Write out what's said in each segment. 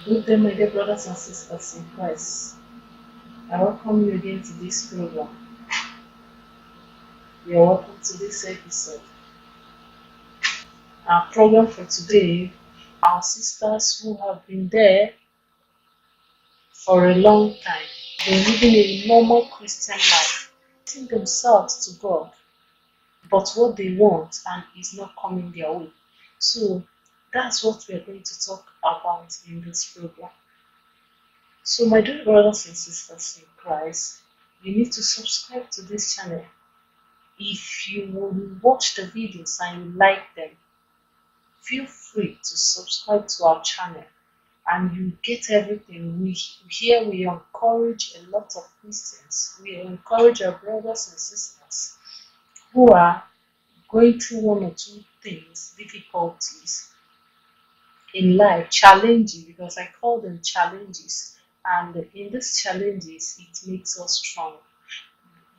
Good day, my dear brothers and sisters in Christ. I welcome you again to this program. You are welcome to this episode. Our program for today, our sisters who have been there for a long time, they're living a normal Christian life, putting themselves to God, but what they want and is not coming their way. So that's what we're going to talk about in this program. So, my dear brothers and sisters in Christ, you need to subscribe to this channel. If you will watch the videos and you like them, feel free to subscribe to our channel and you get everything. We encourage a lot of Christians. We encourage our brothers and sisters who are going through one or two things, difficulties in life, challenging, because I call them challenges. And in these challenges, it makes us strong.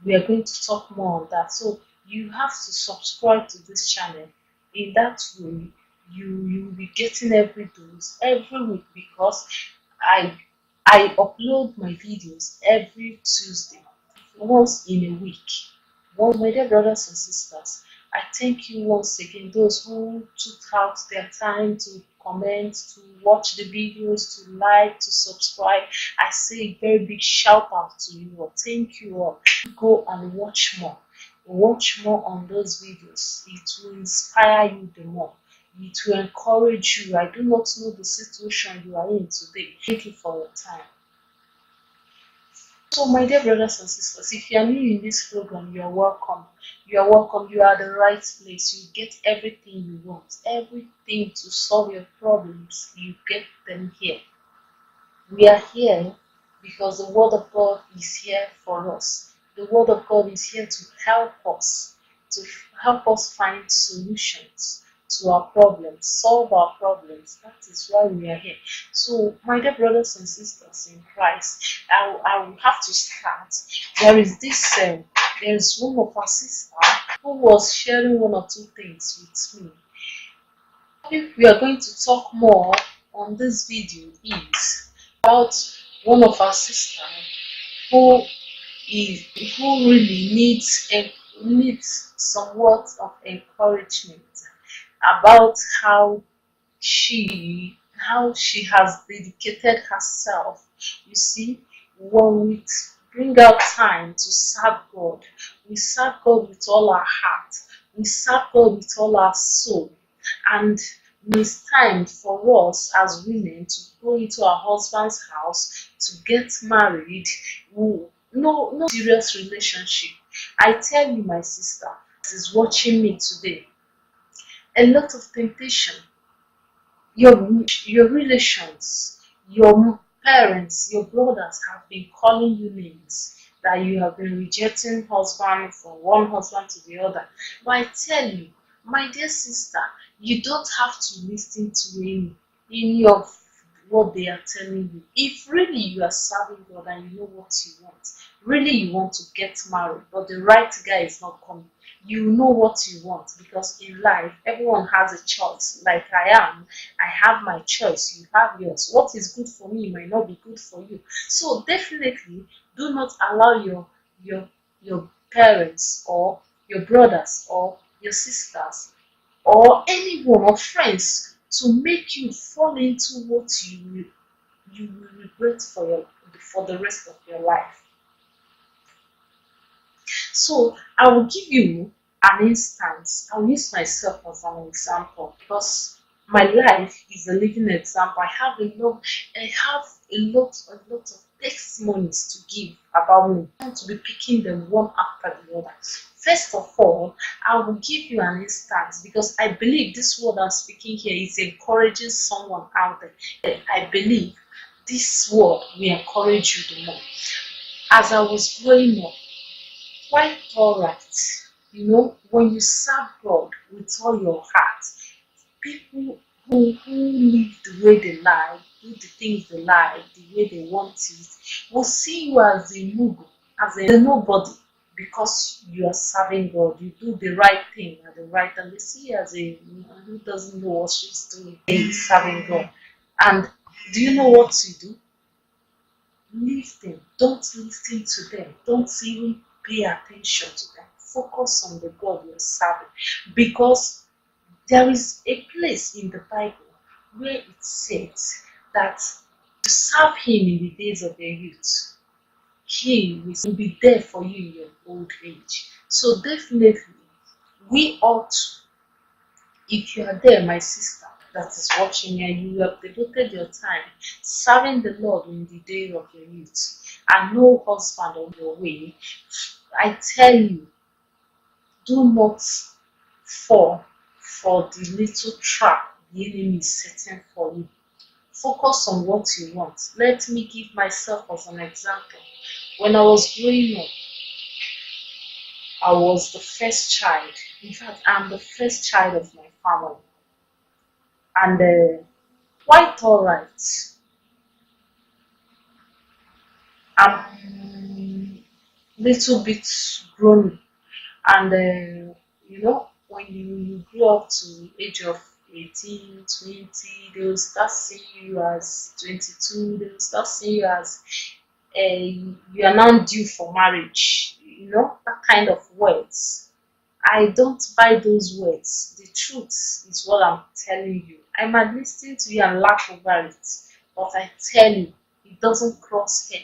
We are going to talk more on that. So you have to subscribe to this channel. In that way, you will be getting every dose every week, because I upload my videos every Tuesday, once in a week. Well, my dear brothers and sisters, I thank you once again, those who took out their time to comment, to watch the videos, to like, to subscribe. I say a very big shout out to you all. Thank you all. Go and watch more. Watch more on those videos. It will inspire you the more. It will encourage you. I do not know the situation you are in today. Thank you for your time. So, my dear brothers and sisters, if you are new in this program, you are welcome. You are welcome. You are at the right place. You get everything you want, everything to solve your problems. You get them here. We are here because the Word of God is here for us. The Word of God is here to help us find solutions to our problems, solve our problems. That is why we are here. So, my dear brothers and sisters in Christ, I will have to start. There's one of our sisters who was sharing one or two things with me. If we are going to talk more on this video is about one of our sisters who who really needs some words of encouragement about how she has dedicated herself. You see, when we bring out time to serve God, we serve God with all our heart, we serve God with all our soul, and it's time for us as women to go into our husband's house to get married. No serious relationship. I tell you, my sister, that is watching me today, a lot of temptation. Your relations, your parents, your brothers have been calling you names, that you have been rejecting husband from one husband to the other. But I tell you, my dear sister, you don't have to listen to any of what they are telling you. If really you are serving God and you know what you want, really you want to get married, but the right guy is not coming, you know what you want, because in life everyone has a choice. Like I have my choice, you have yours. What is good for me might not be good for you. So definitely do not allow your parents or your brothers or your sisters or anyone or friends to make you fall into what you will regret for the rest of your life. So I will give you an instance. I'll use myself as an example, because my life is a living example. I have a lot of testimonies to give about me. I want to be picking them one after the other. First of all, I will give you an instance, because I believe this word I'm speaking here is encouraging someone out there. I believe this word will encourage you the more. As I was growing up, quite alright. When you serve God with all your heart, people who live the way they like, do the things they like, the way they want it, will see you as a mugu, as a nobody, because you are serving God. You do the right thing at the right time. They see you as a who doesn't know what she's doing, serving God. And Do you know what to do? Leave them. Don't listen to them. Don't even pay attention to them. Focus on the God you're serving. Because there is a place in the Bible where it says that to serve Him in the days of your youth, He will be there for you in your old age. So definitely, we ought to, if you are there, my sister that is watching and you have devoted your time serving the Lord in the day of your youth and no husband on your way, I tell you, do not fall for the little trap the enemy is setting for you. Focus on what you want. Let me give myself as an example. When I was growing up, I was the first child. In fact, I'm the first child of my family. And quite alright. I'm little bit grown, and when you grow up to age of 18, 20, they will start seeing you as 22, they will start seeing you as you are now due for marriage, that kind of words. I don't buy those words. The truth is what I'm telling you. I might listen to you and laugh over it, but I tell you, it doesn't cross here.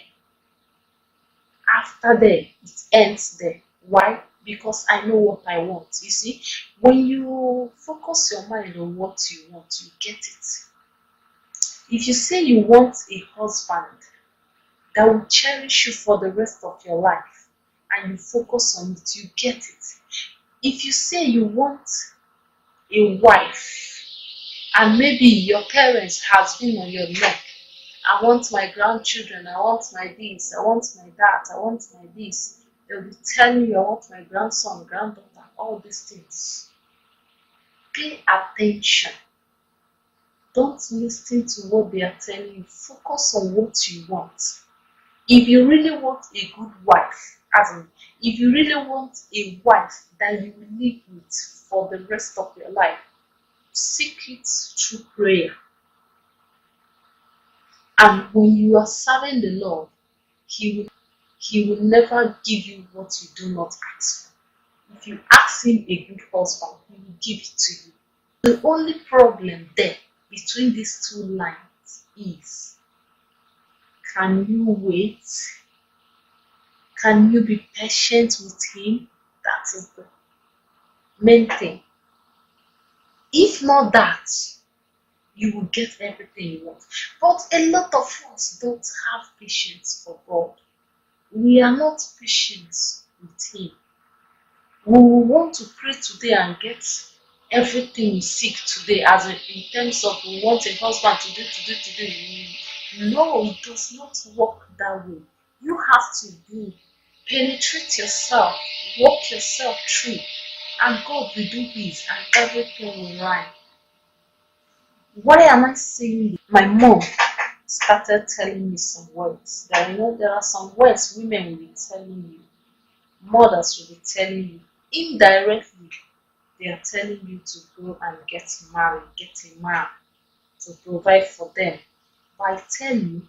After there, it ends there. Why? Because I know what I want. You see, when you focus your mind on what you want, you get it. If you say you want a husband that will cherish you for the rest of your life and you focus on it, you get it. If you say you want a wife and maybe your parents has been on your neck, I want my grandchildren, I want my this, I want my that, I want my this. They'll be telling you, I want my grandson, granddaughter, all these things. Pay attention. Don't listen to what they are telling you. Focus on what you want. If you really want a good wife, as in, if you really want a wife that you will live with for the rest of your life, seek it through prayer. And when you are serving the Lord, He will never give you what you do not ask for. If you ask Him a good husband, He will give it to you. The only problem there between these two lines is, can you wait? Can you be patient with Him? That is the main thing. If not that, you will get everything you want. But a lot of us don't have patience for God. We are not patient with Him. We will want to pray today and get everything we seek today, as in terms of we want a husband today. No, it does not work that way. You have to penetrate yourself, walk yourself through, and God will do His, and everything will rhyme. Why am I saying this? My mom started telling me some words. There are some words women will be telling you, mothers will be telling you. Indirectly, they are telling you to go and get married, get a man to provide for them. But I tell you,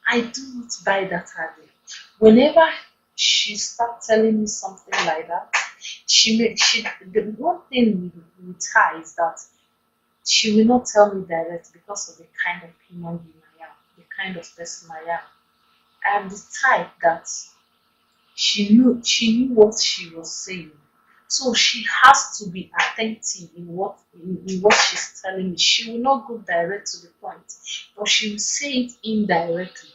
I do not buy that idea. Whenever she starts telling me something like that, the one thing with her is that she will not tell me direct because of the kind of human being I am, the kind of person I am. I am the type that she knew what she was saying. So she has to be attentive in what she's telling me. She will not go direct to the point, but she will say it indirectly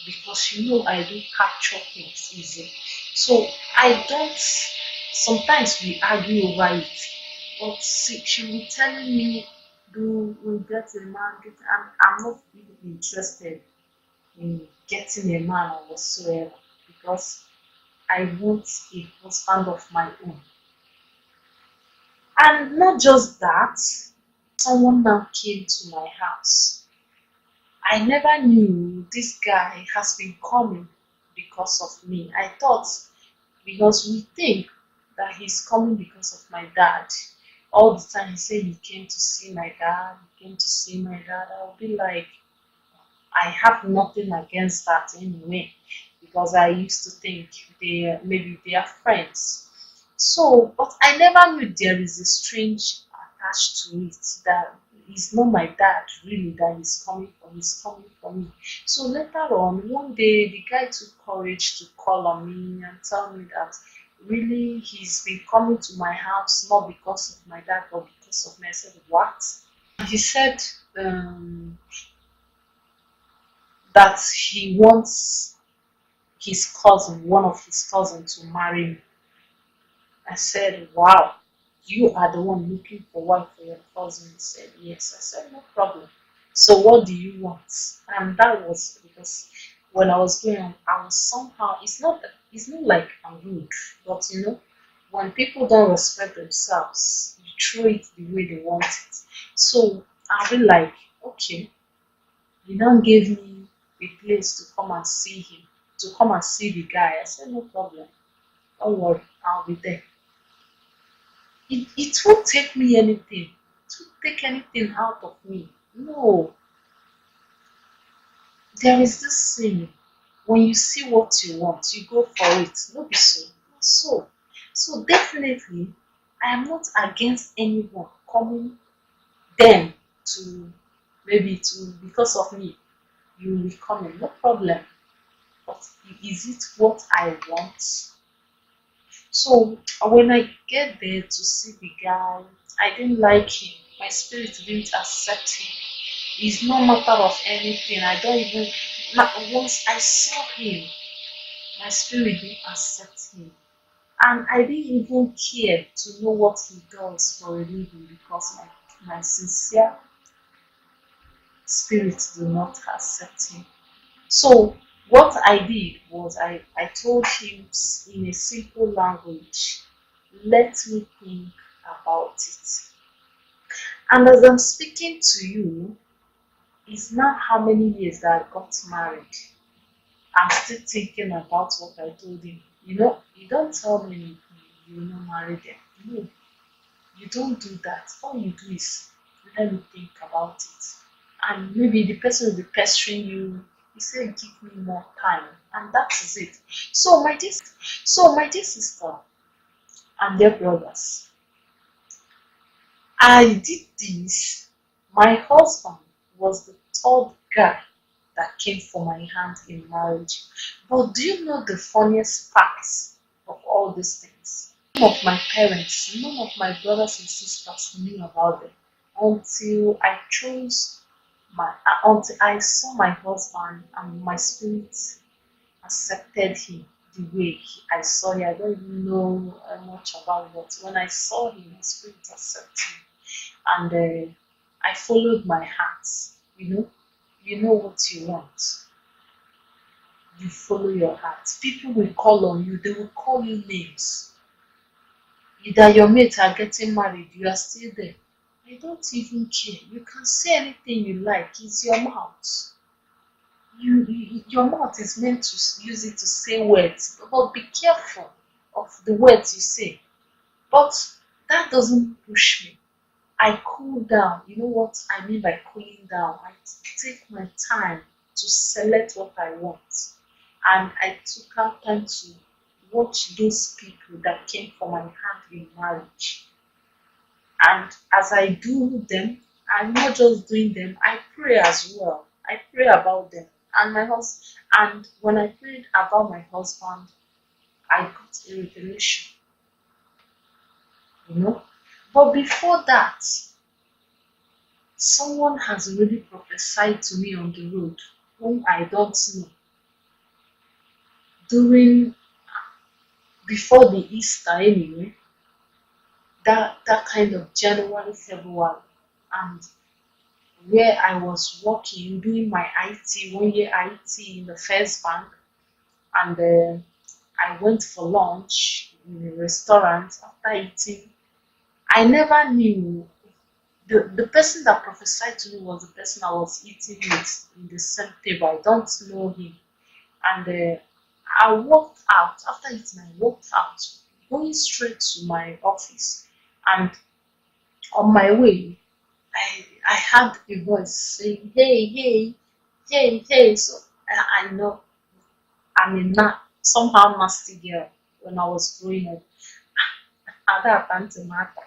because she know I do capture things easy. So I don't. Sometimes we argue over it, but see, she will be telling me, "Do we get a man?" I'm not even interested in getting a man or whatsoever because I want a husband of my own. And not just that, someone now came to my house. I never knew this guy has been coming because of me. I thought because we think that he's coming because of my dad. All the time he said he came to see my dad, he came to see my dad. I'll be like, I have nothing against that anyway, because I used to think maybe they are friends. So, but I never knew there is a strange attached to it, that it's not my dad really that is coming for me. So later on, one day the guy took courage to call on me and tell me that really he's been coming to my house not because of my dad but because of me. I said, what? He said that he wants one of his cousins, to marry me. I said, wow, you are the one looking for wife for your cousin. He said, yes. I said, no problem. So what do you want? And that was because when I was going on, I was somehow, it's not like I'm rude, but when people don't respect themselves, you throw it the way they want it. So I'll be like, okay, you now gave me a place to come and see him, to come and see the guy. I said, no problem. Don't worry, I'll be there. It won't take me anything. It won't take anything out of me. No, there is this saying: when you see what you want, you go for it. No be so. Not so. So definitely, I am not against anyone coming then to maybe to because of me. You will be coming, no problem. But is it what I want? So when I get there to see the guy, I didn't like him. My spirit didn't accept him. It's no matter of anything. I don't even. Once I saw him, my spirit didn't accept him, and I didn't even care to know what he does for a living, because my sincere spirit did not accept him. So what I did was I told him in a simple language, let me think about it. And as I'm speaking to you, it's now how many years that I got married. I'm still thinking about what I told him. You don't tell me you will not marry them. No, you don't do that. All you do is let me think about it. And maybe the person will be pestering you. You say, give me more time. And that is it. So my dear sister and dear brothers, I did this. My husband was the third guy that came for my hand in marriage. But do you know the funniest part of all these things? None of my parents, none of my brothers and sisters knew about them until until I saw my husband and my spirit accepted him the way I saw him. I don't even know much about it, but when I saw him, my spirit accepted him, and I followed my heart. You know what you want. You follow your heart. People will call on you. They will call you names. Either your mates are getting married, you are still there. I don't even care. You can say anything you like. It's your mouth. Your mouth is meant to use it to say words, but be careful of the words you say. But that doesn't push me. I cool down. You know what I mean by cooling down? I take my time to select what I want. And I took out time to watch those people that came for my hand in marriage. And as I do them, I'm not just doing them, I pray as well. I pray about them. And when I prayed about my husband, I got a revelation, you know. But before that, someone has already prophesied to me on the road whom I don't know during before the Easter anyway, that kind of January, February, and where I was working doing my IT, 1 year IT in the first bank, and I went for lunch in a restaurant. After eating, I never knew the person that prophesied to me was the person I was eating with in the same table. I don't know him. And I walked out. After eating, I walked out, going straight to my office. And on my way, I had a voice saying, hey, hey. Hey, hey. So I know I'm a somehow nasty girl when I was growing up. Other matter.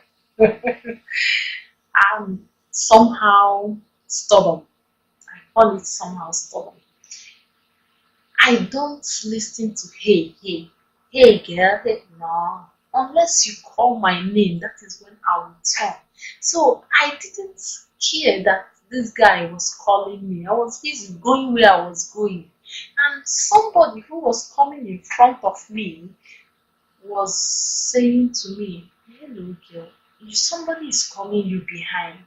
I'm somehow stubborn. I call it somehow stubborn. I don't listen to hey, hey, hey girl, hey, no. Unless you call my name, that is when I will turn. So I didn't hear that this guy was calling me. I was busy going where I was going. And somebody who was coming in front of me was saying to me, hello girl, if somebody is calling you behind,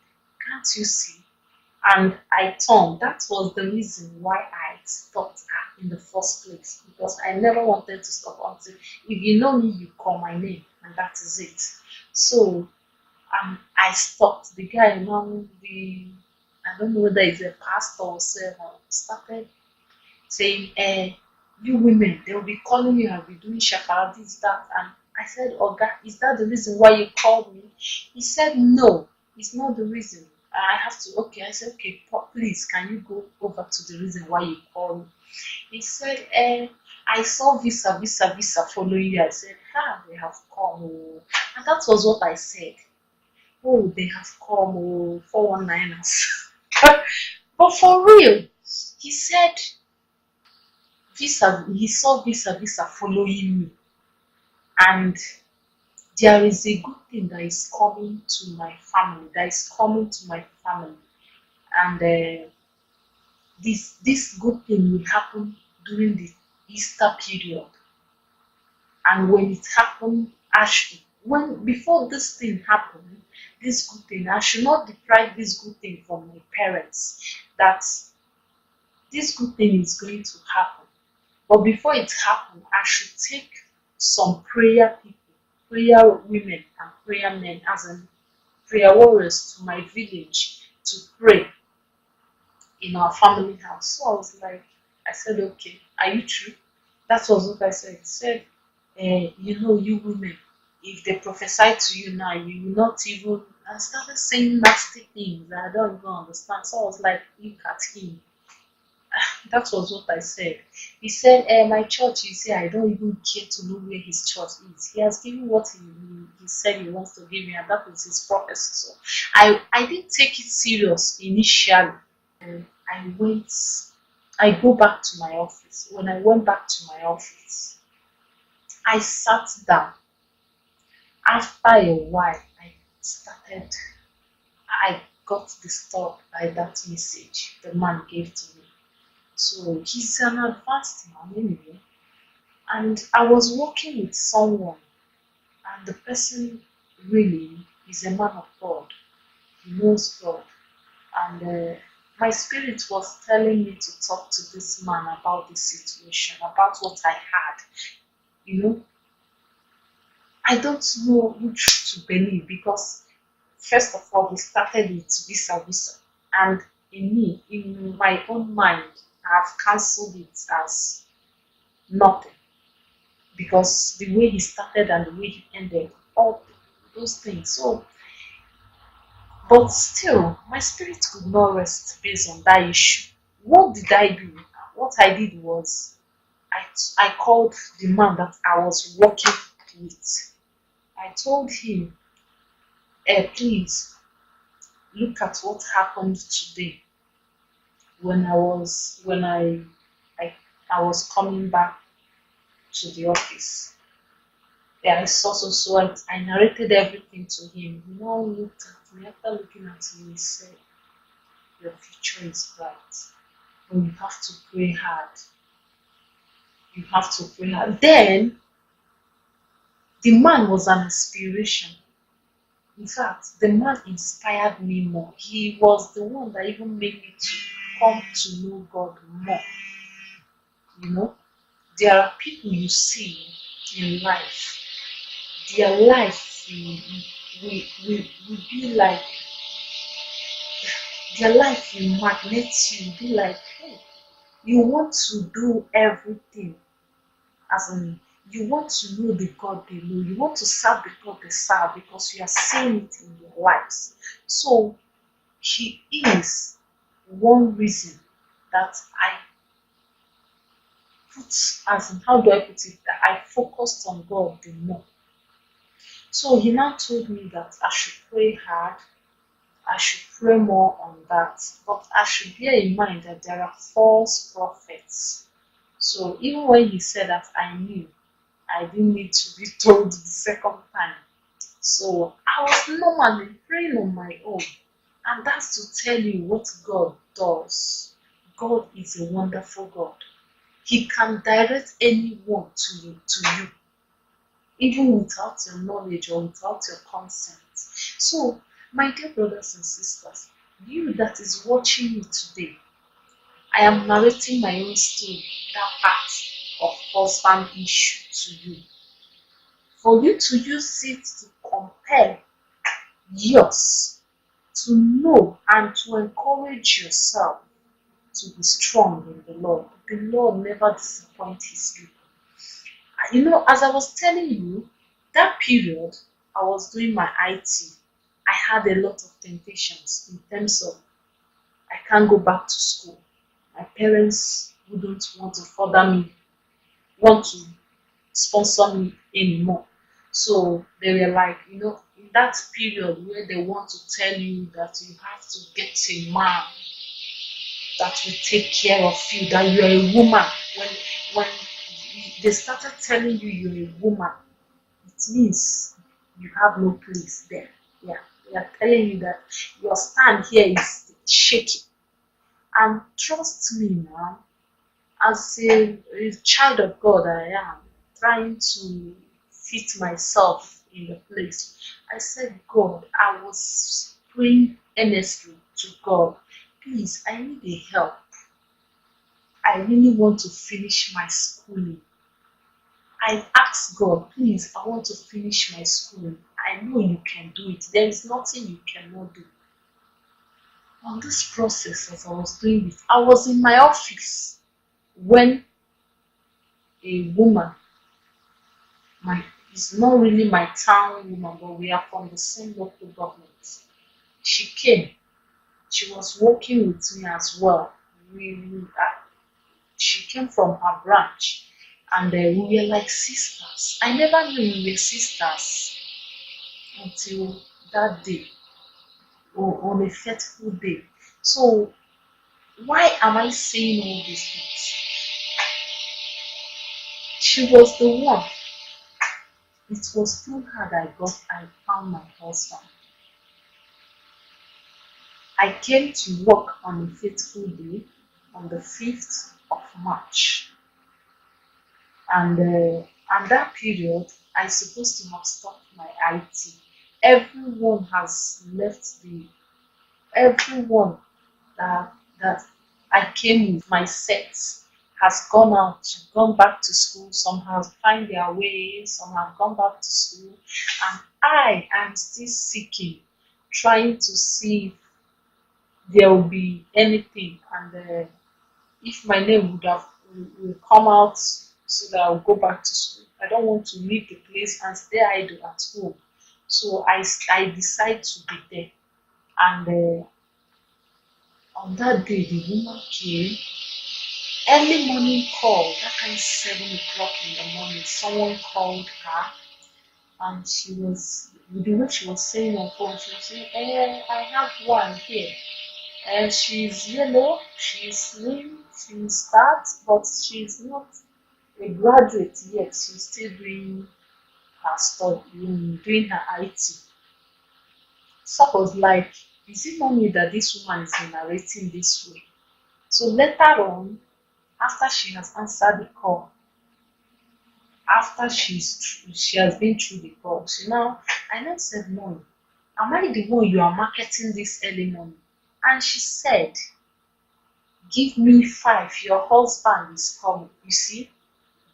can't you see? And I turned. That was the reason why I stopped her in the first place because I never wanted to stop until if you know me, you call my name, and that is it. So I stopped. The guy now, I don't know whether it's a pastor or someone, started saying, you women, they will be calling you, I'll be doing shakara, this, that. And I said, oh, God, is that the reason why you called me? He said, no, it's not the reason. I have to, okay. I said, okay, please, can you go over to the reason why you called me? He said, I saw visa following you. I said, they have come. Oh. And that was what I said. Oh, they have come. Oh, 419ers. But for real, he said, he saw visa following me, and there is a good thing that is coming to my family, and this good thing will happen during the Easter period. And when it happened, when before this thing happened, this good thing, I should not deprive this good thing from my parents, that this good thing is going to happen. But before it happens, I should take some prayer people, prayer women and prayer men, as in prayer warriors, to my village to pray in our family house. So I was like, I said, okay, are you true? That was what I said. He said, you women, if they prophesy to you now, you will not even. I started saying nasty things that I don't even understand. So I was like, look at him. That was what I said. He said, my church, you see, I don't even care to know where his church is. He has given what he said he wants to give me, and that was his prophecy. So I didn't take it serious initially. I went, I go back to my office. When I went back to my office, I sat down. After a while, I got disturbed by that message the man gave to me. So he's an advanced man anyway. And I was working with someone, and the person really is a man of God. He knows God. And my spirit was telling me to talk to this man about the situation, about what I had. You know, I don't know which to believe because, first of all, we started with visa. And in my own mind, I've cancelled it as nothing because the way he started and the way he ended, all those things. So, but still, my spirit could not rest based on that issue. What did I do? What I did was I called the man that I was working with. I told him, please look at what happened today when I was coming back to the office. Yeah, I saw so I narrated everything to him. He now looked at me. After looking at me, he said, your future is bright, but you have to pray hard. You have to pray hard. Then the man was an inspiration. In fact, the man inspired me more. He was the one that even made me to come to know God more. You know, there are people you see in life, their life will be like, their life will magnet you, be like, hey, you want to do everything, as in, you want to know the God they know, you want to serve the God they serve because you are seeing it in their lives. So, he is one reason that I put, as in, how do I put it, that I focused on God the more. So he now told me that I should pray hard, I should pray more on that, but I should bear in mind that there are false prophets. So even when he said that, I knew I didn't need to be told the second time. So I was normally praying on my own. And that's to tell you what God does. God is a wonderful God. He can direct anyone to you, even without your knowledge or without your consent. So, my dear brothers and sisters, you that is watching me today, I am narrating my own story, that part of husband issue to you, for you to use it to compare yours, to know and to encourage yourself to be strong in the Lord. The Lord never disappoints his people. As I was telling you, that period I was doing my IT, I had a lot of temptations in terms of I can't go back to school. My parents wouldn't want to want to sponsor me anymore. So they were like, in that period where they want to tell you that you have to get a man that will take care of you, that you are a woman. When they started telling you you're a woman, it means you have no place there. Yeah, they are telling you that your stand here is shaky. And trust me now, as a child of God, I am trying to fit myself in the place. I said, God, I was praying earnestly to God, please, I need a help. I really want to finish my schooling. I asked God, please, I want to finish my schooling. I know you can do it. There is nothing you cannot do. On this process, as I was doing it, I was in my office when a woman, it's not really my town woman, but we are from the same local government. She came. She was working with me as well. She came from her branch, and we were like sisters. I never knew we were sisters until that day, or on a fateful day. So why am I saying all these things? She was the one. It was through her that I found my husband. I came to work on a fateful day on the 5th of March. And that period, I supposed to have stopped my IT. Everyone has left everyone that I came with, my set, has gone back to school. Some have found their way, some have gone back to school, and I am still seeking, trying to see if there will be anything, and if my name will come out so that I'll go back to school. I don't want to leave the place and stay idle at home. So I decide to be there. And on that day, the woman came. Early morning call, that kind 7 o'clock in the morning, someone called her, and she was, with the way she was saying on phone, she was saying, I have one here. And she's yellow, she's slim, she's fat, but she's not a graduate yet. She's still doing her study, doing her IT. So I was like, is it not me that this woman is narrating this way? So later on, after she has answered the call, after she has been through the call, I now said, no, am I the one you are marketing this early morning? And she said, give me 5, your husband is coming. You see,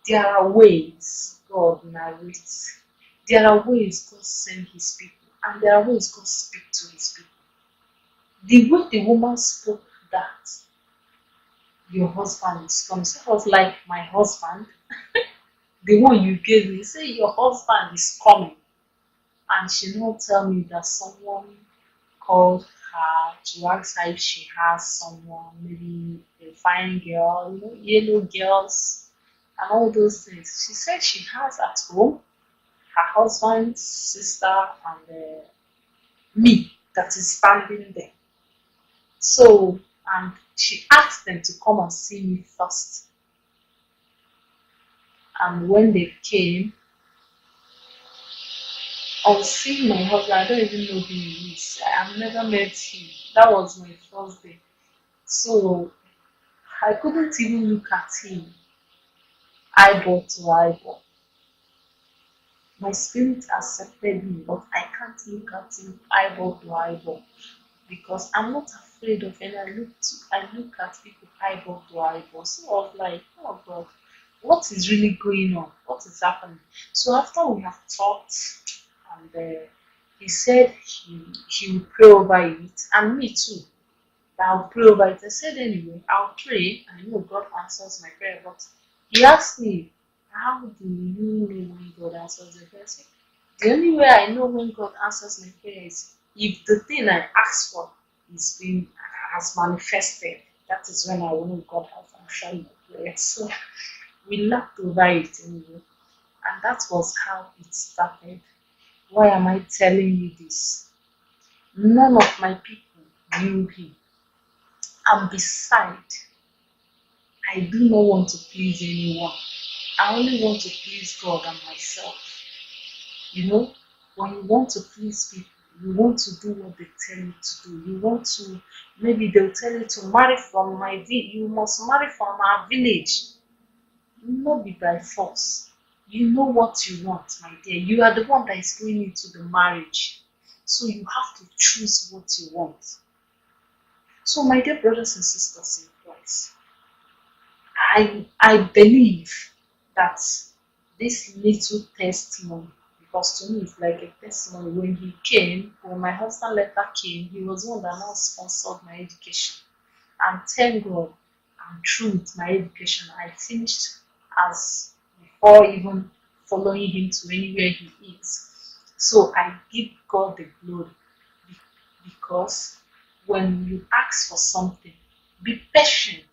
there are ways God narrates. There are ways God sends his people, and there are ways God speaks to his people. The way the woman spoke that your husband is coming, so I was like, my husband, the one you gave me, say your husband is coming. And she now tell me that someone called her to ask her if she has someone, maybe a fine girl, yellow girls, and all those things. She said she has at home her husband's sister and me that is standing there. So, and she asked them to come and see me first. And when they came, on seeing my husband, I don't even know who he is. I have never met him. That was my first day. So I couldn't even look at him eyeball to eyeball. My spirit accepted him, but I can't look at him eyeball to eyeball because I'm not afraid of any. I look at people eyeball to eyeball. So I was like, oh God, what is really going on? What is happening? So after we have talked, and he said he will pray over it, and me too. I'll pray over it. I said anyway, I'll pray, and God answers my prayer. But he asked me, how do you know when God answers your prayer? I said, the only way I know when God answers my prayer is if the thing I asked for is being has manifested. That is when I know God has answered my prayer. So we laughed over it anyway. And that was how it started. Why am I telling you this? None of my people knew him. And beside, I do not want to please anyone. I only want to please God and myself. When you want to please people, you want to do what they tell you to do. You want to, maybe they'll tell you to marry from my village. You must marry from our village. Not be by force. You know what you want, my dear. You are the one that is going into the marriage. So you have to choose what you want. So, my dear brothers and sisters in Christ, I believe that this little testimony, because to me it's like a testimony. When my husband letter came, he was one that now sponsored my education. And thank God, and through with my education, I finished as before even following him to anywhere he is. So I give God the glory because when you ask for something, be patient.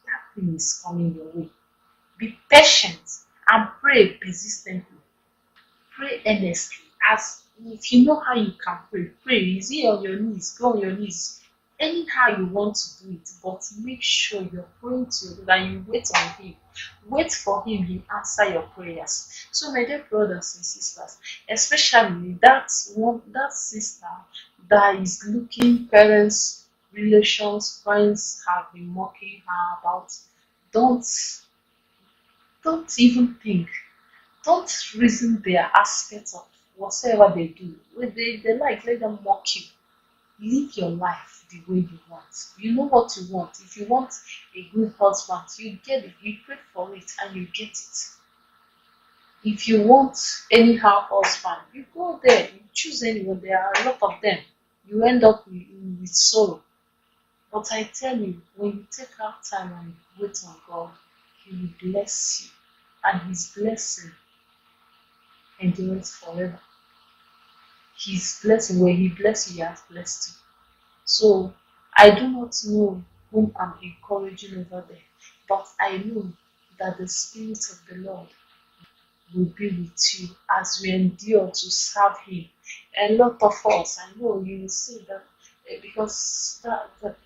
That thing is coming your way. Be patient and pray persistently. Pray earnestly. As if you know how you can pray, pray. Is it on your knees? Go on your knees. Anyhow you want to do it, but make sure you're praying to God and you wait on Him. Wait for Him, He answer your prayers. So, my dear brothers and sisters, especially that sister that is looking parents, relations, friends have been mocking her about. Don't don't even think. Don't reason their aspects of whatsoever they do. When they like, let them mock you. Live your life the way you want. You know what you want. If you want a good husband, you get it. You pray for it and you get it. If you want anyhow husband, you go there. You choose anyone. There are a lot of them. You end up with sorrow. But I tell you, when you take out time and wait on God, He will bless you. And His blessing endures forever. His blessing, when He blesses you, He has blessed you. So I do not know whom I'm encouraging over there, but I know that the Spirit of the Lord will be with you as we endure to serve Him. A lot of us, I know you will see that because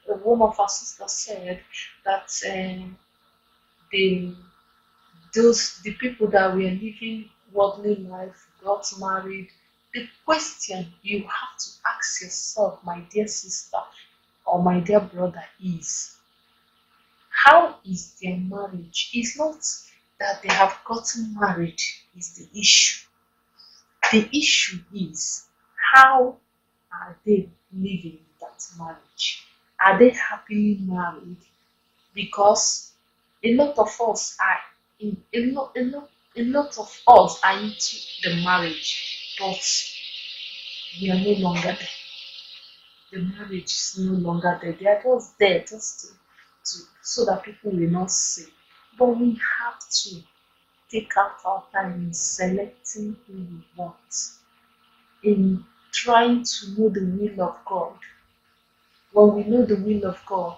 one of our sisters said that the the people that were living worldly life got married. The question you have to ask yourself, my dear sister or my dear brother, is how is their marriage? It's not that they have gotten married is the issue. The issue is how are they living that marriage? Are they happily married? Because a lot of us are a lot of us are into the marriage, but we are no longer there. The marriage is no longer there. They are just there just to so that people will not see. But we have to take out our time in selecting who we want, in trying to know the will of God. When we know the will of God,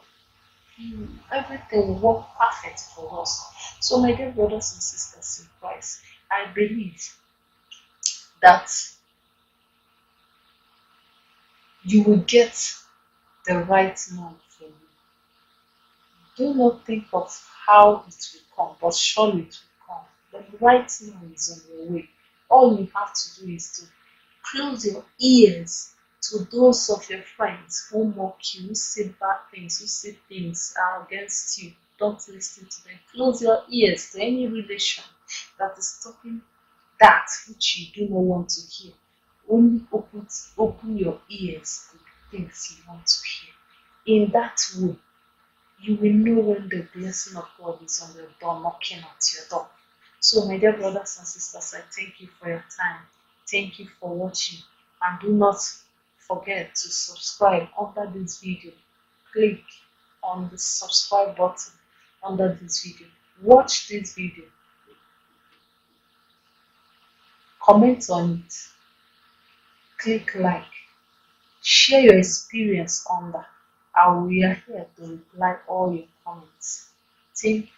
everything will work perfect for us. So, my dear brothers and sisters in Christ, I believe that you will get the right man for you. Do not think of how it will come, but surely it will come. The right man is on your way. All you have to do is to close your ears to those of your friends who mock you, who say bad things, who say things are against you. Don't listen to them. Close your ears to any relation that is talking that which you do not want to hear. Only open your ears to the things you want to hear. In that way, you will know when the blessing of God is on your door, knocking at your door. So, my dear brothers and sisters, I thank you for your time. Thank you for watching. And do not forget to subscribe under this video. Click on the subscribe button under this video. Watch this video. Comment on it. Click like. Share your experience on that. I will be here to reply all your comments. Thank